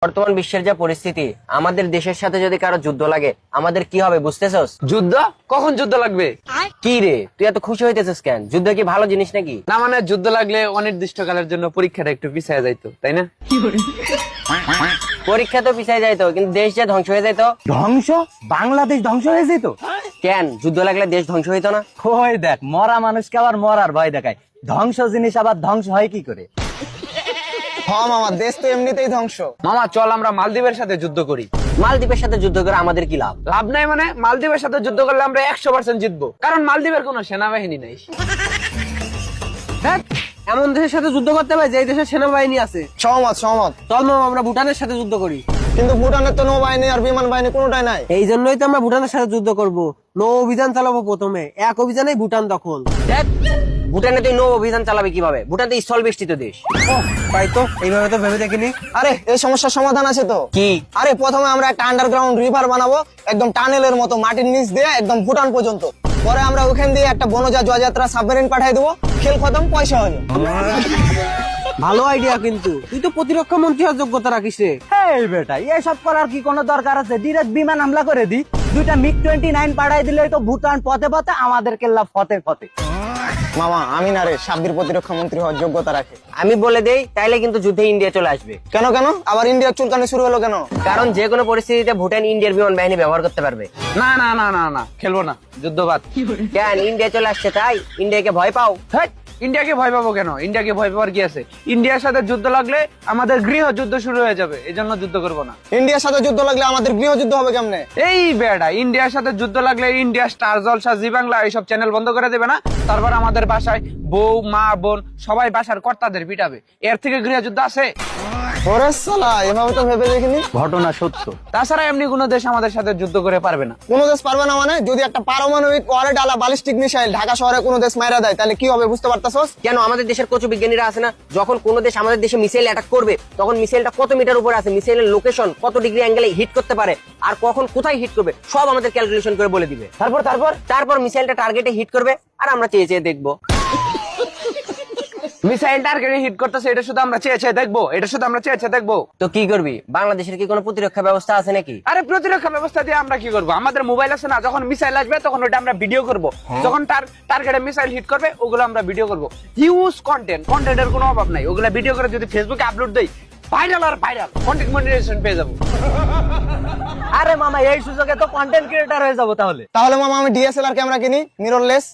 বর্তমান বিশ্বের যা পরিস্থিতি, আমাদের দেশের সাথে যদি কারো যুদ্ধ লাগে আমাদের কি হবে বুঝতেছস? যুদ্ধ? কখন যুদ্ধ লাগবে? কি রে তুই এত খুশি হইতেছিস কেন? যুদ্ধ কি ভালো জিনিস নাকি? না মানে যুদ্ধ লাগলে অনির্দিষ্টকালের জন্য পরীক্ষাটা একটু পিছিয়ে যাইতো, তাই না? পরীক্ষা তো পিছায় যাইতো, কিন্তু দেশ যে ধ্বংস হয়ে যাইতো। ধ্বংস? বাংলাদেশ ধ্বংস হয়ে যেত? কেন যুদ্ধ লাগলে দেশ ধ্বংস হইতো না? ওই দেখ, মরা মানুষকে আবার মরার ভয় দেখায়। ধ্বংস জিনিস আবার ধ্বংস হয় কি করে? মামা দেশ তো এমনিতেই ধ্বংস। মামা চল আমরা মালদ্বীপের সাথে যুদ্ধ করি। মালদ্বীপের সাথে যুদ্ধ করে আমাদের কি লাভ? লাভ নাই মানে মালদ্বীপের সাথে যুদ্ধ করলে আমরা 100% জিতবো, কারণ মালদ্বীপের কোনো সেনাবাহিনী নাই। এমন দেশের সাথে যুদ্ধ করতে হবে যে দেশের সেনাবাহিনী আছে। সহমত। চল মামা আমরা ভুটানের সাথে যুদ্ধ করি। কিন্তু ভুটানের তো নৌবাহিনী আর বিমান বাহিনী কোনোটাই নাই। এই জন্যই তো আমরা ভুটানের সাথে যুদ্ধ করব। নৌ অভিযান চালাবো প্রথমে, এক অভিযানেই ভুটান দখল। দেখ, ভুটানে তুই নৌ অভিযান চালাবে কিভাবে? ভুটান তো স্থল বেষ্টিত দেশ। তাই তো, এইভাবে তো ভেবে দেখিনি। আরে এই সমস্যার সমাধান আছে তো। কি? আরে প্রথমে আমরা একটা আন্ডারগ্রাউন্ড রিভার বানাবো, একদম টানেলের মতো মাটির নিচ দিয়ে একদম ভুটান পর্যন্ত। পরে আমরা ওখান দিয়ে একটা বনজা জয়যাত্রা সাবমেরিন পাঠিয়ে দেবো, খেল খতম, পয়সা হলো। ভালো আইডিয়া, কিন্তু তুই তো প্রতিরক্ষা মন্ত্রী হওয়ার যোগ্যতা রাখিস রে। এই বেটা, এসব করার কি কোনো দরকার আছে? ডিরেক্ট বিমান হামলা করে দি, দুইটা MiG-29 পাঠাই দিলেই তো ভুটান পথে পথে আমাদের কেল্লা ফতে ফতে। মামা আমি না রে সাব্বির প্রতিরক্ষা মন্ত্রী হওয়ার যোগ্যতা রাখে। আমি বলে দেই, তাইলে কিন্তু যুদ্ধে ইন্ডিয়া চলে আসবে। কেন আবার ইন্ডিয়ার চুলকানি শুরু হলো কেন? কারণ যে কোনো পরিস্থিতিতে ভুটান ইন্ডিয়ার বিমান বাহিনী ব্যবহার করতে পারবে। না না না না না, খেলবো না, যুদ্ধ বাদ। কেন? ইন্ডিয়া চলে আসছে তাই ইন্ডিয়াকে ভয় পাও? হেৎ, ইন্ডিয়াকে ভয় পাবো কেন? ইন্ডিয়াকে ভয় পাওয়ার কি আছে? ইন্ডিয়ার সাথে যুদ্ধ লাগলে আমাদের গৃহ যুদ্ধ শুরু হয়ে যাবে, এই জন্য যুদ্ধ করবো না। ইন্ডিয়ার সাথে যুদ্ধ লাগলে আমাদের গৃহযুদ্ধ হবে কেমনে? এই বেড়া, ইন্ডিয়ার সাথে যুদ্ধ লাগলে ইন্ডিয়া স্টার জলসা জি বাংলা এইসব চ্যানেল বন্ধ করে দেবে না, তারপর আমাদের বাসায় বউ মা বোন সবাই বাসার কর্তাদের পিটাবে। এর থেকে গৃহযুদ্ধ আছে? ওরে শালা, এভাবে তো ভেবে দেখিনি। ঘটনা সত্য। তাছাড়া এমনি কোনো দেশ আমাদের সাথে যুদ্ধ করে পারবে না। কোন দেশ পারবে না মানে? যদি একটা পারমাণবিক ওয়ারে ডালা ব্যালিস্টিক মিসাইল ঢাকা শহরে কোনো দেশ মাইরা দেয় তাহলে কি হবে বুঝতে পারতাছস? কেন? আমাদের দেশের কচু বিজ্ঞানীরা আছে না, যখন কোনো দেশ আমাদের দেশে মিসাইল অ্যাটাক করবে তখন মিসাইলটা কত মিটার উপরে আছে, মিসাইলের লোকেশন কত ডিগ্রি অ্যাঙ্গেলে হিট করতে পারে আর কখন কোথায় হিট করবে সব আমাদের ক্যালকুলেশন করে বলে দিবে। তারপর মিসাইলটা টার্গেটে হিট করবে আর আমরা চেয়ে চেয়ে দেখবো। মিসাইল টার্গেটে হিট করতেছে, এটা শুধু আমরা চেয়ে চেয়ে দেখবো? এটা শুধু আমরা চেয়ে চেয়ে দেখবো? তো কি করবি? বাংলাদেশের কি কোনো প্রতিরক্ষা ব্যবস্থা আছে নাকি? আরে প্রতিরক্ষা ব্যবস্থা দিয়ে আমরা কি করবো? আমাদের মোবাইল আছে না, যখন মিসাইল আসবে তখন ওটা আমরা ভিডিও করব, যখন টার্গেটে মিসাইল হিট করবে ওগুলো আমরা ভিডিও করব। হিউজ কন্টেন্টের কোনো অভাব নাই, ওগুলা ভিডিও করে যদি ফেসবুকে আপলোড দেই ভাইরাল আর ভাইরাল, কন্টেন্ট মনিটাইজেশন পেয়ে যাবো। আরে মামা, এই সুযোগে তো কন্টেন্ট ক্রিয়েটর হয়ে যাবো তাহলে। তাহলে মামা আমি DSLR ক্যামেরা কিনি, মিররলেস।